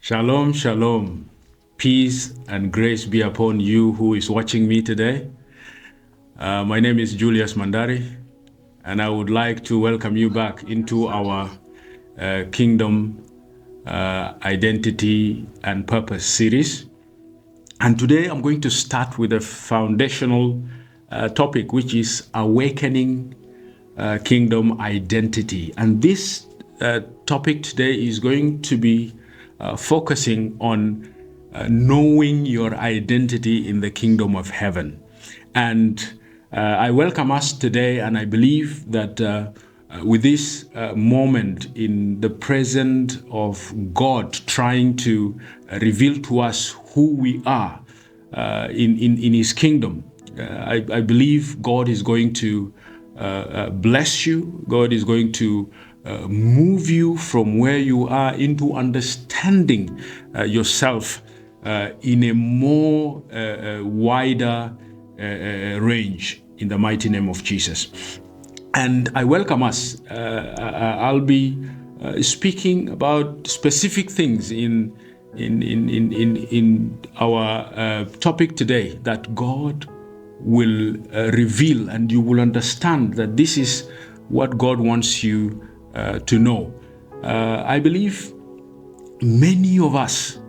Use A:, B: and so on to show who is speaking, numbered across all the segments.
A: Shalom, shalom. Peace and grace be upon you who is watching me today. My name is Julius Mandari, and I would like to welcome you back into our Kingdom Identity and Purpose series. And today I'm going to start with a foundational topic, which is awakening kingdom identity. And this topic today is going to be focusing on knowing your identity in the kingdom of heaven. And I welcome us today, and I believe that with this moment in the presence of God trying to reveal to us who we are in His kingdom, I believe God is going to bless you. God is going to move you from where you are into understanding yourself in a more wider range in the mighty name of Jesus. And I welcome us. I'll be speaking about specific things in our topic today that God will reveal, and you will understand that this is what God wants you to know. I believe many of us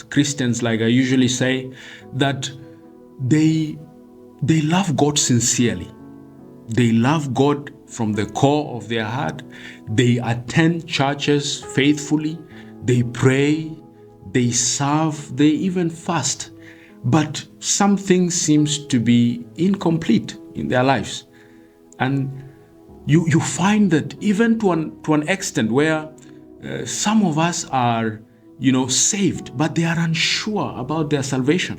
A: Christians, like I usually say, that they love God sincerely. They love God from the core of their heart. They attend churches faithfully. They pray. They serve. They even fast. But something seems to be incomplete in their lives. And you find that even to an extent where some of us are, saved, but they are unsure about their salvation.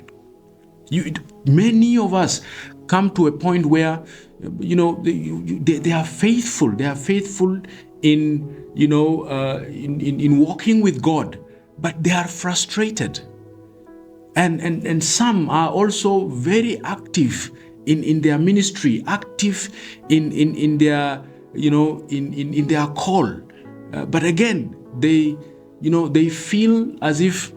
A: Many of us come to a point where, they are faithful. They are faithful in walking with God, but they are frustrated. And some are also very active in their ministry, active in their in their call, but again they feel as if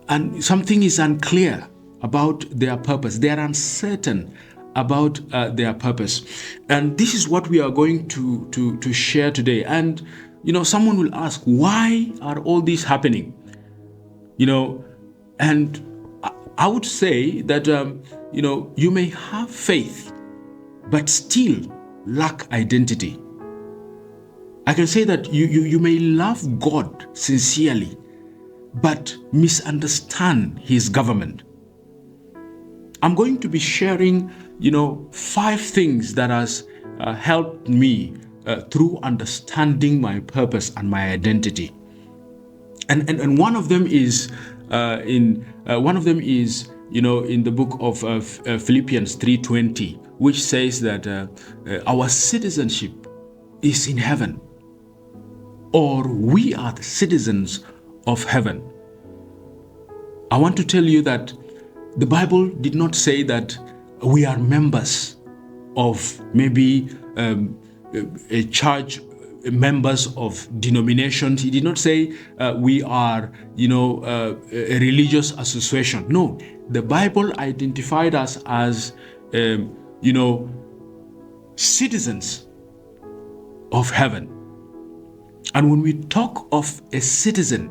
A: and something is unclear about their purpose. They are uncertain about their purpose, and this is what we are going to share today. And someone will ask, why are all these happening? And I would say that you may have faith but still lack identity. I can say that you may love God sincerely but misunderstand His government. I'm going to be sharing 5 things that has helped me through understanding my purpose and my identity. And one of them is in the book of Philippians 3:20, which says that our citizenship is in heaven, or we are the citizens of heaven. I want to tell you that the Bible did not say that we are members of maybe a church, members of denominations. He did not say we are, a religious association. No, the Bible identified us as, citizens of heaven. And when we talk of a citizen,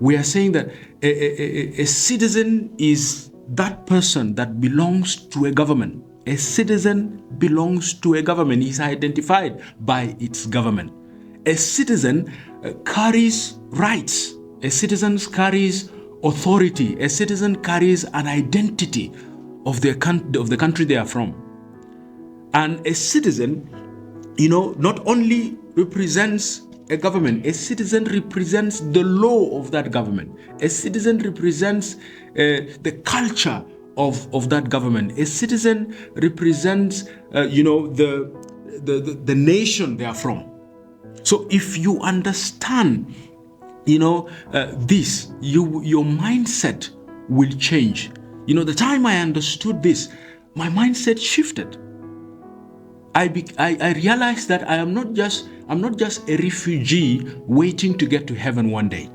A: we are saying that a citizen is that person that belongs to a government. A citizen belongs to a government. He's identified by its government. A citizen carries rights. A citizen carries authority. A citizen carries an identity of the country they are from. And a citizen, not only represents a government, a citizen represents the law of that government. A citizen represents the culture of that government. A citizen represents, the nation they are from. So if you understand, this, your mindset will change. The time I understood this, my mindset shifted. I realized that I'm not just a refugee waiting to get to heaven one day.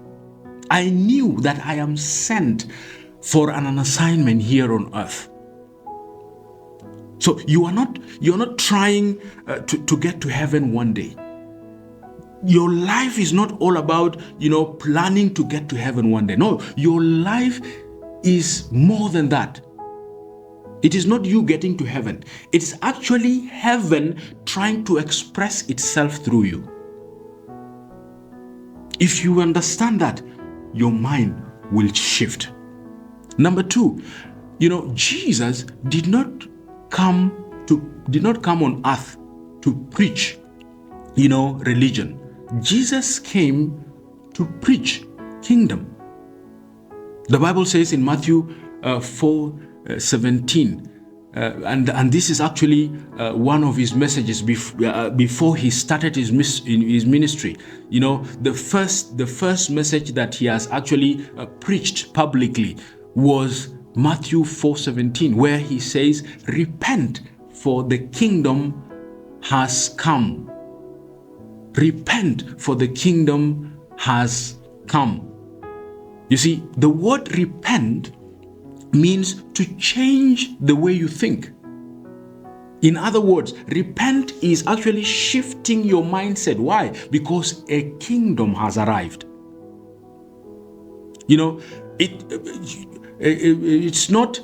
A: I knew that I am sent for an assignment here on earth. So you're not trying to get to heaven one day. Your life is not all about, planning to get to heaven one day. No, your life is more than that. It is not you getting to heaven. It's actually heaven trying to express itself through you. If you understand that, your mind will shift. Number two, Jesus did not come on earth to preach, religion. Jesus came to preach kingdom. The Bible says in Matthew 4:17, and this is actually one of his messages before he started his ministry. The first message that he has actually preached publicly was Matthew 4:17, where he says, "Repent, for the kingdom has come." Repent, for the kingdom has come. You see, the word repent means to change the way you think. In other words, repent is actually shifting your mindset. Why? Because a kingdom has arrived. It's not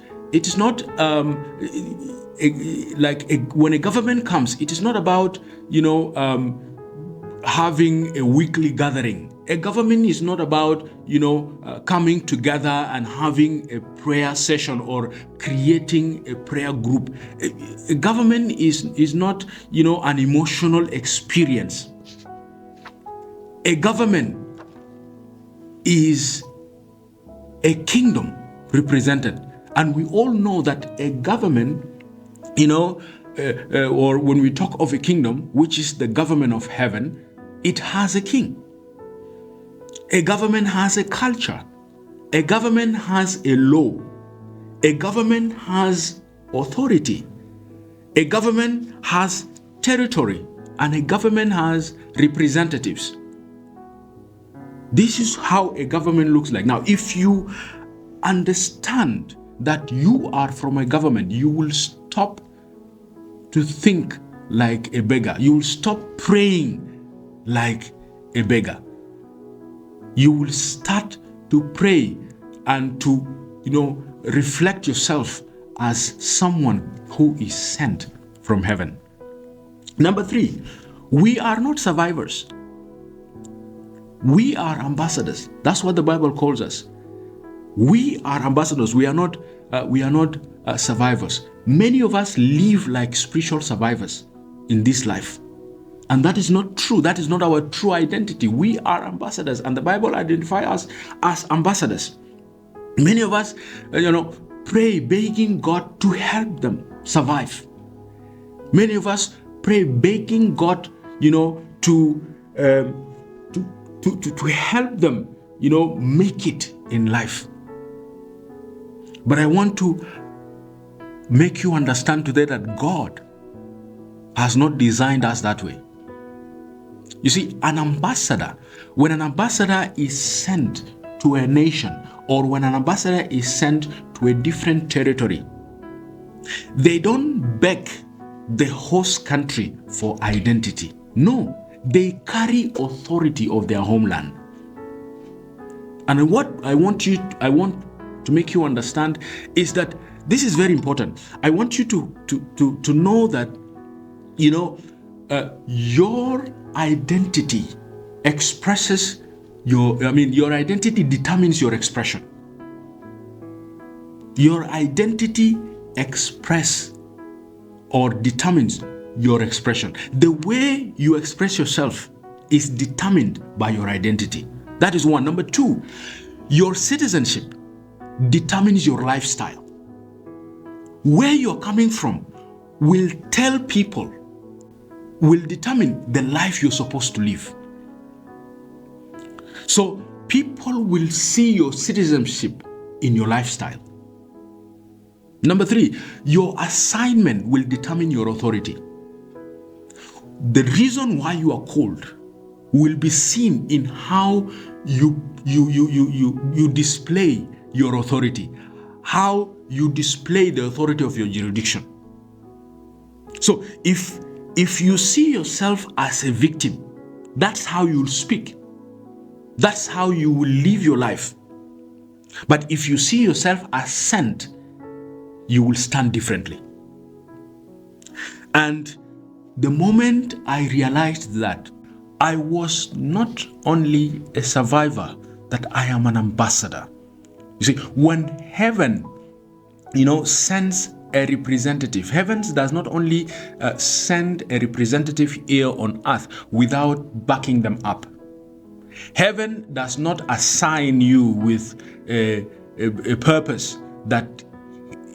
A: when a government comes, it is not about having a weekly gathering. A government is not about coming together and having a prayer session or creating a prayer group. A government is not an emotional experience. A government is a kingdom represented, and we all know that a government, or when we talk of a kingdom, which is the government of heaven, it has a king. A government has a culture. A government has a law. A government has authority. A government has territory, and a government has representatives. This is how a government looks like. Now, if you understand that you are from a government, you will stop to think like a beggar. You will stop praying like a beggar. You will start to pray and to, reflect yourself as someone who is sent from heaven. Number three, we are not survivors. We are ambassadors. That's what the Bible calls us. We are ambassadors. We are not survivors. Many of us live like spiritual survivors in this life. And that is not true. That is not our true identity. We are ambassadors, and the Bible identifies us as ambassadors. Many of us, pray begging God to help them survive. Many of us pray begging God, to help them, make it in life. But I want to make you understand today that God has not designed us that way. You see, an ambassador, when an ambassador is sent to a nation, or when an ambassador is sent to a different territory, they don't beg the host country for identity. No, they carry authority of their homeland. And what I want to make you understand is that this is very important. I want you to know that, your identity expresses your identity determines your expression. Your identity express or determines your expression. The way you express yourself is determined by your identity. That is one. Number two, your citizenship determines your lifestyle. Where you're coming from will determine the life you're supposed to live. So people will see your citizenship in your lifestyle. Number three, your assignment will determine your authority. the reason why you are called will be seen in how you display your authority, how you display the authority of your jurisdiction. So if you see yourself as a victim, that's how you'll speak. That's how you will live your life. But if you see yourself as sent, you will stand differently. And the moment I realized that I was not only a survivor, that I am an ambassador. You see, when heaven, sends a representative, heaven does not only send a representative here on earth without backing them up. Heaven does not assign you with a purpose that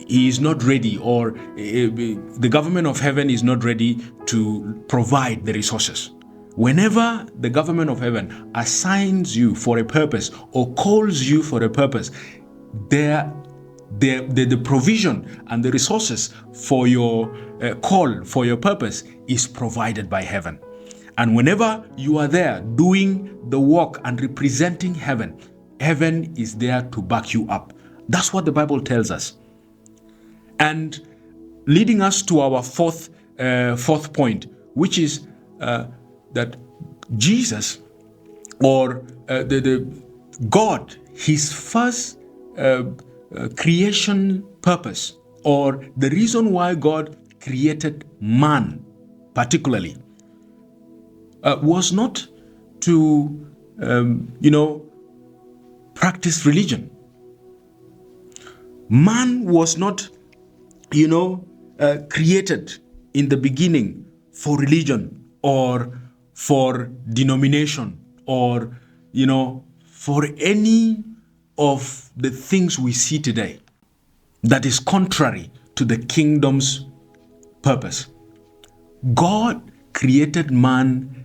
A: he is not ready, or the government of heaven is not ready to provide the resources. Whenever the government of heaven assigns you for a purpose or calls you for a purpose, the provision and the resources for your call, for your purpose, is provided by heaven. And whenever you are there doing the work and representing heaven, heaven is there to back you up. That's what the Bible tells us. And leading us to our fourth point, which is that Jesus, or the God, his first creation purpose, or the reason why God created man particularly, was not to practice religion. Man was not created in the beginning for religion or for denomination or for any of the things we see today that is contrary to the kingdom's purpose. God created man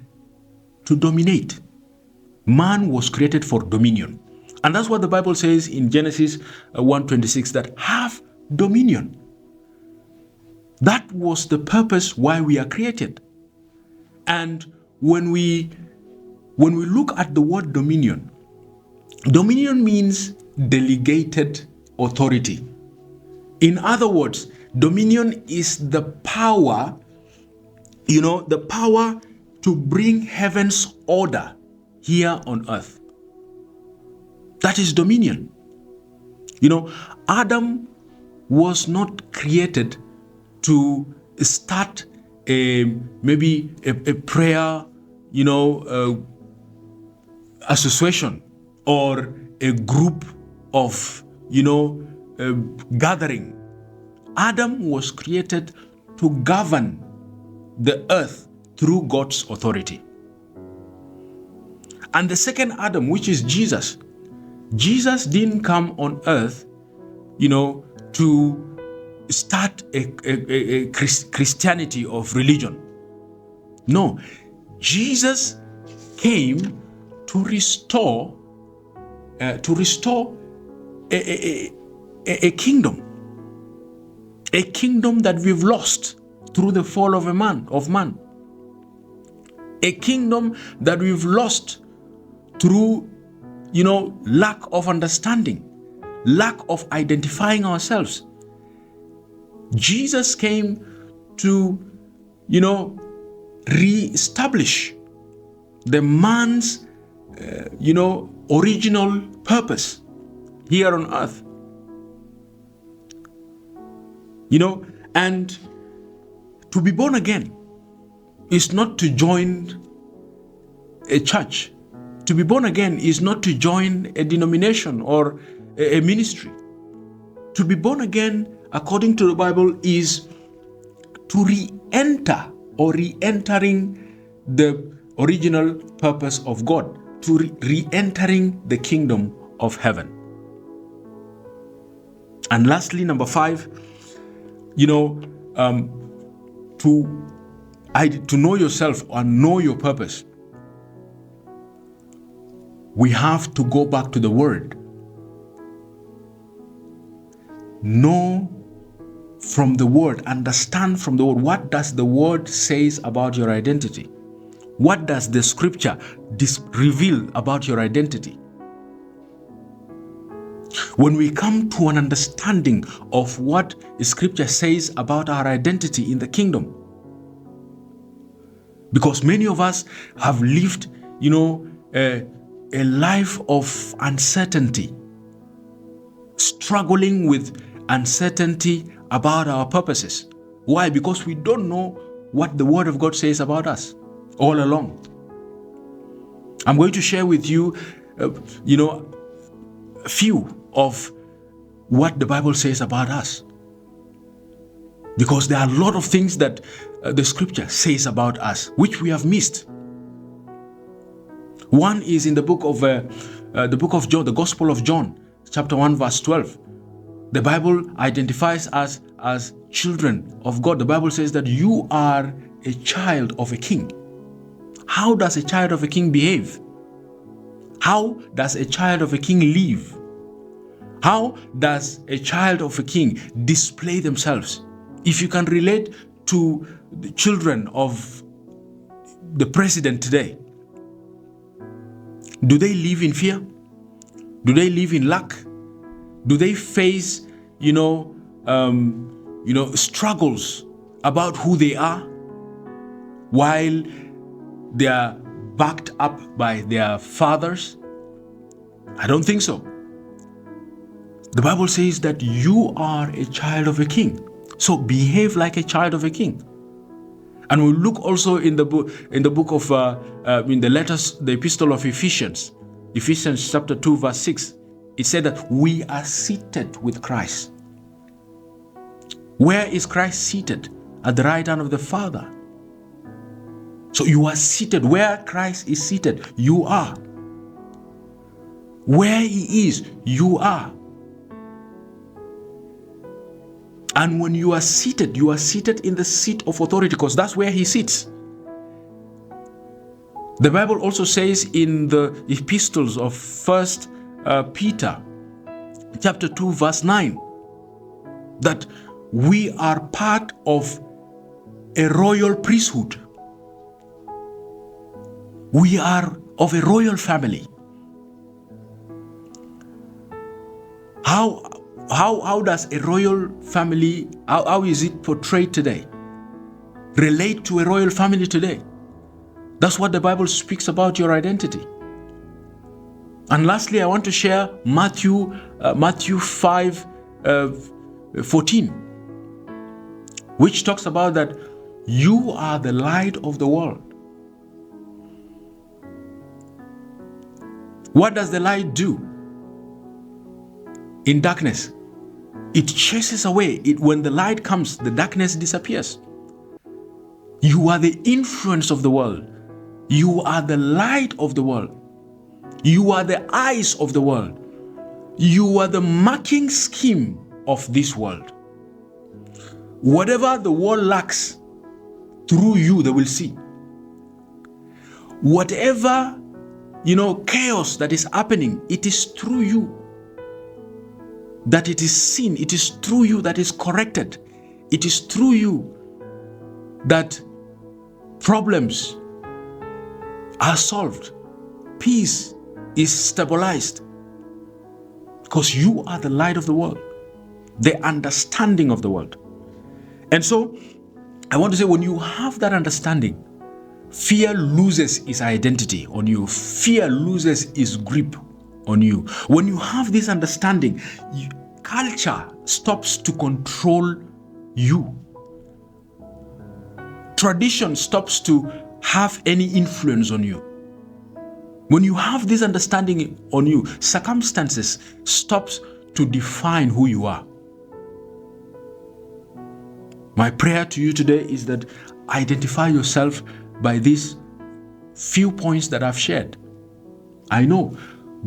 A: to dominate. Man was created for dominion. And that's what the Bible says in Genesis 1:26, that have dominion. That was the purpose why we are created. And when we look at the word dominion, dominion means delegated authority. In other words, dominion is the power, the power to bring heaven's order here on earth. That is dominion. Adam was not created to start maybe a prayer, association or a group of, gathering. Adam was created to govern the earth through God's authority. And the second Adam, which is Jesus, Jesus didn't come on earth, to start a Christianity of religion. No, Jesus came to restore a kingdom that we've lost through the fall of man, a kingdom that we've lost through lack of understanding, lack of identifying ourselves. Jesus came to re-establish the man's original purpose here on earth. And to be born again is not to join a church. To be born again is not to join a denomination or a ministry. To be born again, according to the Bible, is to re-enter or re-entering the original purpose of God, to re-entering the kingdom of heaven. And lastly, number 5, to know yourself and know your purpose, we have to go back to the Word. Know from the word, understand from the word. What does the word says about your identity? What does the scripture reveal about your identity? When we come to an understanding of what scripture says about our identity in the kingdom, because many of us have lived, a life of uncertainty, struggling with uncertainty about our purposes. Why? Because we don't know what the Word of God says about us all along. I'm going to share with you, a few of what the Bible says about us. Because there are a lot of things that the scripture says about us, which we have missed. One is in the book of John, the Gospel of John, chapter 1, verse 12. The Bible identifies us as children of God. The Bible says that you are a child of a king. How does a child of a king behave? How does a child of a king live? How does a child of a king display themselves? If you can relate to the children of the president today, do they live in fear? Do they live in lack? Do they face, struggles about who they are while they are backed up by their fathers? I don't think so. The Bible says that you are a child of a king. So behave like a child of a king. And we look also in the book of the epistle of Ephesians chapter 2 verse 6. It said that we are seated with Christ. Where is Christ seated? At the right hand of the Father. So you are seated. Where Christ is seated, you are. Where He is, you are. And when you are seated in the seat of authority, because that's where He sits. The Bible also says in the epistles of 1 Peter chapter 2 verse 9 that we are part of a royal priesthood. We are of a royal family. How does a royal family, how is it portrayed today? Relate to a royal family today. That's what the Bible speaks about your identity. And lastly, I want to share Matthew 5, 14, which talks about that you are the light of the world. What does the light do in darkness? It chases away. When the light comes, the darkness disappears. You are the influence of the world. You are the light of the world. You are the eyes of the world. You are the marking scheme of this world. Whatever the world lacks, through you they will see. Whatever, chaos that is happening, it is through you that it is seen. It is through you that is corrected. It is through you that problems are solved. Peace is stabilized. Because you are the light of the world, the understanding of the world. And so, I want to say, when you have that understanding, fear loses its identity on you. Fear loses its grip on you. When you have this understanding, culture stops to control you. Tradition stops to have any influence on you. When you have this understanding on you, circumstances stops to define who you are. My prayer to you today is that identify yourself by these few points that I've shared. I know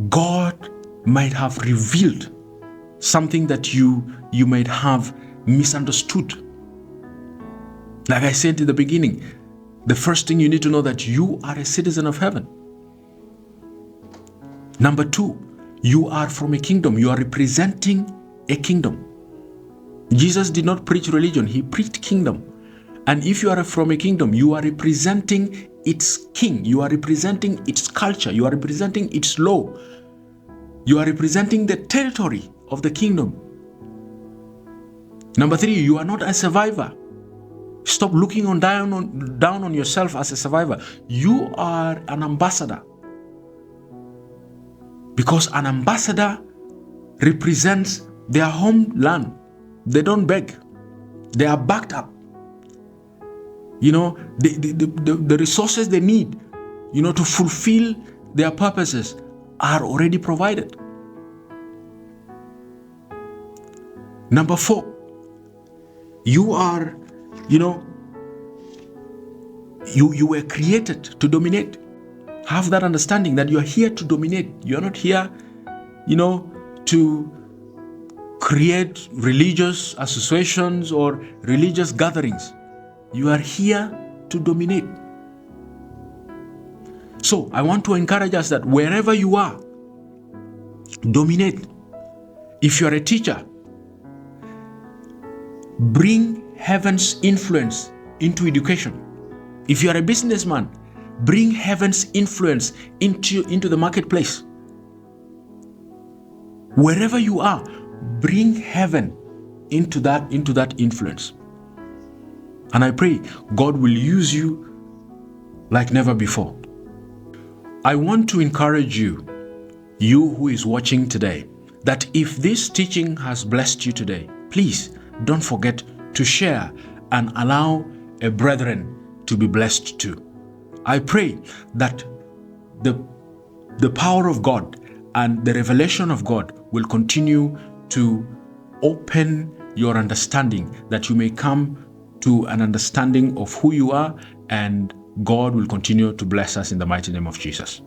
A: God might have revealed something that you might have misunderstood. Like I said in the beginning, the first thing you need to know that you are a citizen of heaven. Number two, you are from a kingdom. You are representing a kingdom. Jesus did not preach religion, he preached kingdom. And if you are from a kingdom, you are representing its king, you are representing its culture, you are representing its law, you are representing the territory of the kingdom. Number 3, you are not a survivor. Stop looking down on yourself as a survivor. You are an ambassador. Because an ambassador represents their homeland. They don't beg. They are backed up. The resources they need, to fulfill their purposes are already provided. Number 4, you are, you were created to dominate. Have that understanding that you are here to dominate. You are not here, to create religious associations or religious gatherings. You are here to dominate. So I want to encourage us that wherever you are, dominate. If you are a teacher, bring heaven's influence into education. If you are a businessman, bring heaven's influence into the marketplace. Wherever you are, bring heaven into that influence. And I pray God will use you like never before. I want to encourage you who is watching today, that if this teaching has blessed you today, please don't forget to share and allow a brethren to be blessed too. I pray that the power of God and the revelation of God will continue to open your understanding, that you may come to an understanding of who you are, and God will continue to bless us in the mighty name of Jesus.